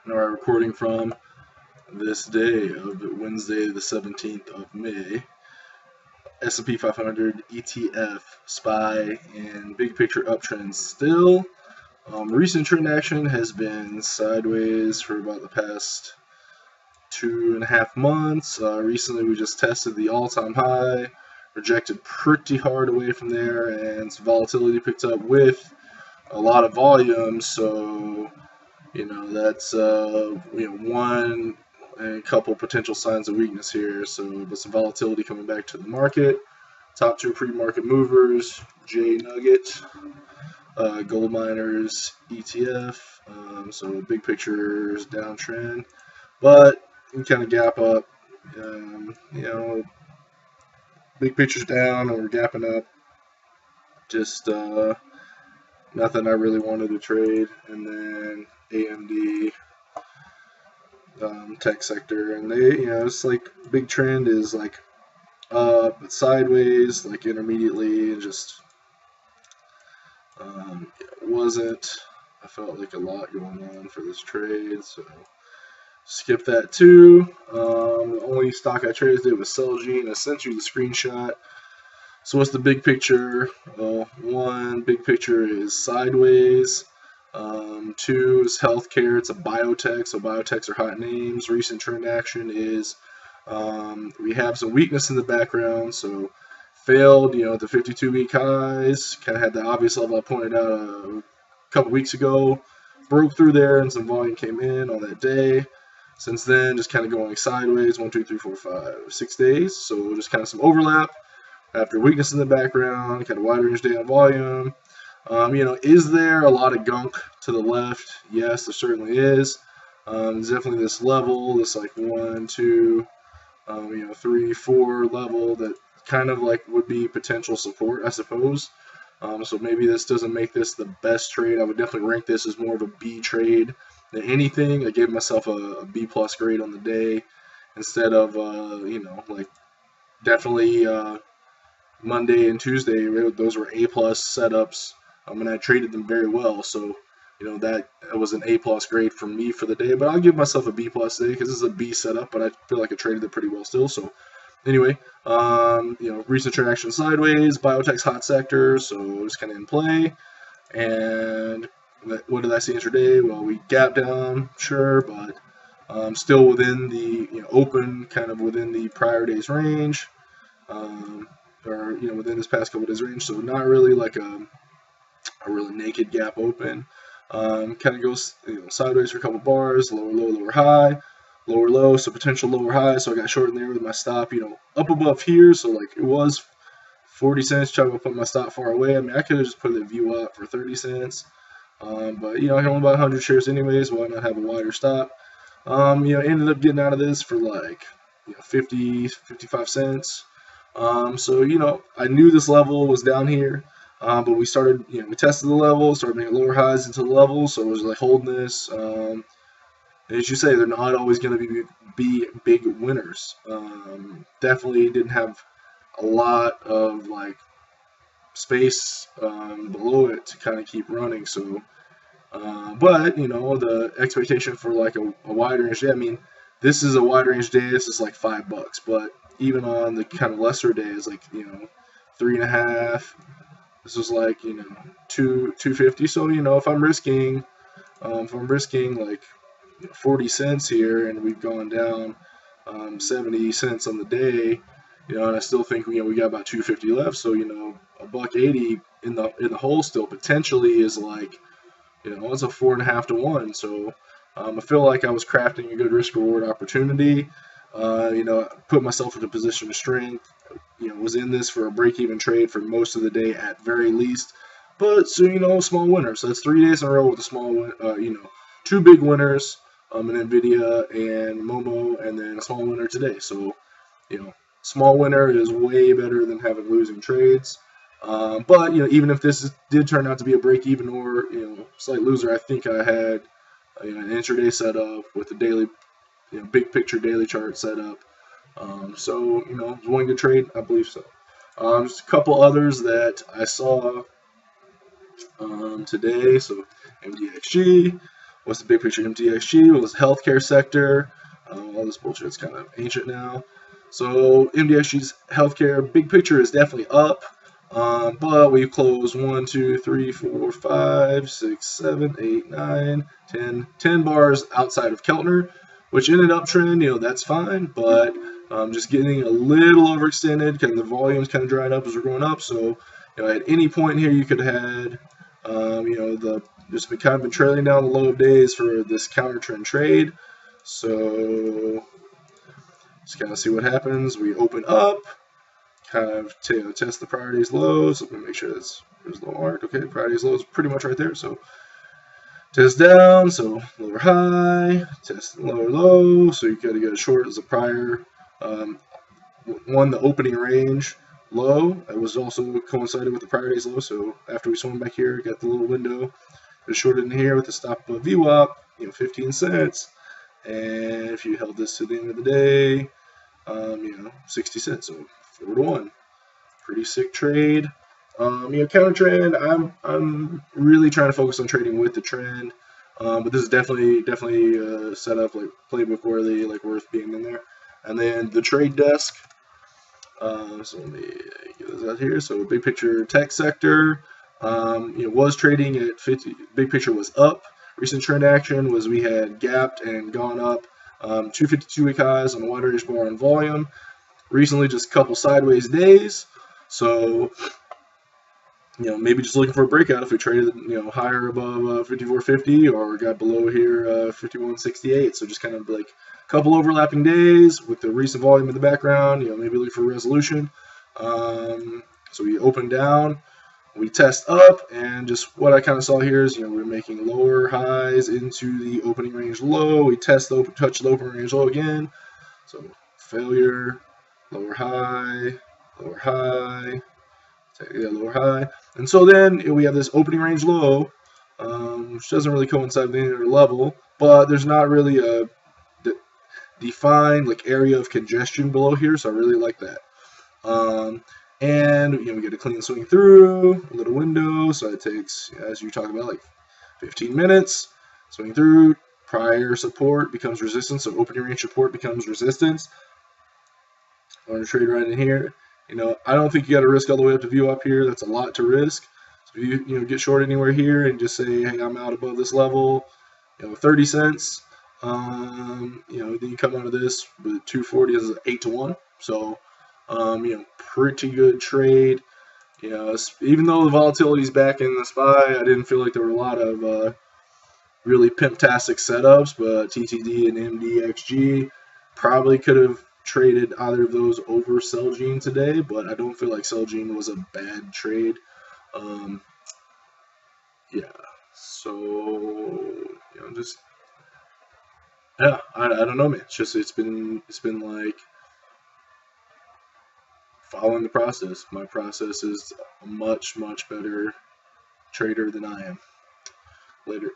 We're recording from this day of Wednesday, the 17th of May. S&P 500 ETF, SPY, and big picture uptrend still. Recent trend action has been sideways for about the past 2.5 months. Recently, we just tested the all-time high, rejected pretty hard away from there, and some volatility picked up with a lot of volume. So, that's one and a couple potential signs of weakness here. So, but some volatility coming back to the market. Top two pre-market movers: J Nugget, Gold Miners ETF. So big picture is downtrend, but you kind of gap up. Big picture's down, and we're gapping up. Just nothing I really wanted to trade. And then AMD, tech sector, and it's like big trend is like up, sideways, like intermediately, and just wasn't. I felt like a lot going on for this trade, so skip that too. The only stock I traded today was Celgene. I sent you the screenshot. So what's the big picture? One big picture is sideways. Two is healthcare. It's a biotech, so biotechs are hot names. Recent trend action is we have some weakness in the background, so failed, at the 52-week highs. Kind of had the obvious level I pointed out a couple weeks ago. Broke through there, and some volume came in on that day. Since then, just kind of going sideways, 1, 2, 3, 4, 5, 6 days. So just kind of some overlap after weakness in the background, kind of wide range day on volume. Is there a lot of gunk to the left? Yes, there certainly is. There's definitely this level, this like 1, 2, 3, 4 level that kind of like would be potential support, I suppose. So maybe this doesn't make this the best trade. I would definitely rank this as more of a B trade than anything. I gave myself a B plus grade on the day instead of definitely Monday and Tuesday. Those were A plus setups, and I traded them very well. So that was an A plus grade for me for the day. But I'll give myself a B plus today because this is a B setup, but I feel like I traded it pretty well still. So anyway, recent trend action sideways, biotech's hot sector, so it's kind of in play. And what did I see intraday? Well, we gapped down, sure, but still within the open, kind of within the prior day's range, or within this past couple days range. So not really like a really naked gap open. Kind of goes sideways for a couple bars, lower low, lower high. Lower low, so potential lower high, so I got short in there with my stop, up above here, so like it was 40 cents, trying to put my stop far away. I mean, I could have just put the view up for 30 cents, but I can only buy 100 shares anyways, why not have a wider stop? Ended up getting out of this for like 50, 55 cents. So, I knew this level was down here, but we started, we tested the level, started making lower highs into the level, so it was like holding this. As you say, they're not always going to be big winners. Definitely didn't have a lot of like space below it to kind of keep running. So, but the expectation for like a wide range day. I mean, this is a wide range day. This is like $5, but even on the kind of lesser days, like 3.5. This was like 250. So if I'm risking like 40 cents here, and we've gone down 70 cents on the day, and I still think we got about 250 left. So $1.80 in the hole still potentially is like it's a 4.5 to 1. So I feel like I was crafting a good risk reward opportunity. Put myself in a position of strength. Was in this for a break even trade for most of the day at very least. But so small winners. So that's 3 days in a row with a small two big winners. An NVIDIA and Momo, and then a small winner today. So, small winner is way better than having losing trades. But, even if this did turn out to be a break even or, slight loser, I think I had an intraday setup with a daily, big picture daily chart setup. So, one good trade, I believe so. Just a couple others that I saw today. So, MDXG. What's the big picture? MDXG was healthcare sector. All this bullshit's kind of ancient now. So MDXG's healthcare big picture is definitely up, but we closed 1, 2, 3, 4, 5, 6, 7, 8, 9, 10 bars outside of Keltner, which in an uptrend, that's fine, but just getting a little overextended, kind of the volumes kind of dried up as we're going up. So at any point here, you could have had just been kind of been trailing down the low of days for this counter trend trade. So just kind of see what happens. We open up, kind of test the priorities lows. So let me make sure there's low mark. Okay, priorities low is pretty much right there. So test down, so lower high, test lower low. So you got to get a short as a prior one, the opening range low. It was also coincided with the priorities low. So after we swung back here, got the little window. Just shorted in here with the stop above VWAP, 15 cents. And if you held this to the end of the day, 60 cents, so 4 to 1. Pretty sick trade. Counter trend, I'm really trying to focus on trading with the trend. But this is definitely set up like playbook worthy, like worth being in there. And then the trade desk. So let me get this out here. So big picture tech sector. Was trading at 50. Big picture was up. Recent trend action was we had gapped and gone up 252 week highs on the wide range bar and volume. Recently, just a couple sideways days. So, maybe just looking for a breakout if we traded, higher above 54.50 or got below here 51.68. So just kind of like a couple overlapping days with the recent volume in the background. Maybe look for resolution. So we open down. We test up, and just what I kind of saw here is, we're making lower highs into the opening range low. We test touch the opening range low again. So failure, lower high, lower high, lower high. And so then we have this opening range low, which doesn't really coincide with any other level, but there's not really a defined area of congestion below here, so I really like that. And we get a clean swing through, a little window, so it takes, as you talk about, 15 minutes. Swing through, prior support becomes resistance, so opening range support becomes resistance. I want to trade right in here. I don't think you got to risk all the way up to view up here. That's a lot to risk. So if you get short anywhere here and just say, hey, I'm out above this level, 30 cents. Then you come out of this with 240 is 8 to 1. So pretty good trade. Even though the volatility is back in the SPY, I didn't feel like there were a lot of really pimp-tastic setups, but TTD and MDXG probably could have traded either of those over Celgene today, but I don't feel like Celgene was a bad trade. I don't know, man. It's been like following the process. My process is a much better trader than I am. Later.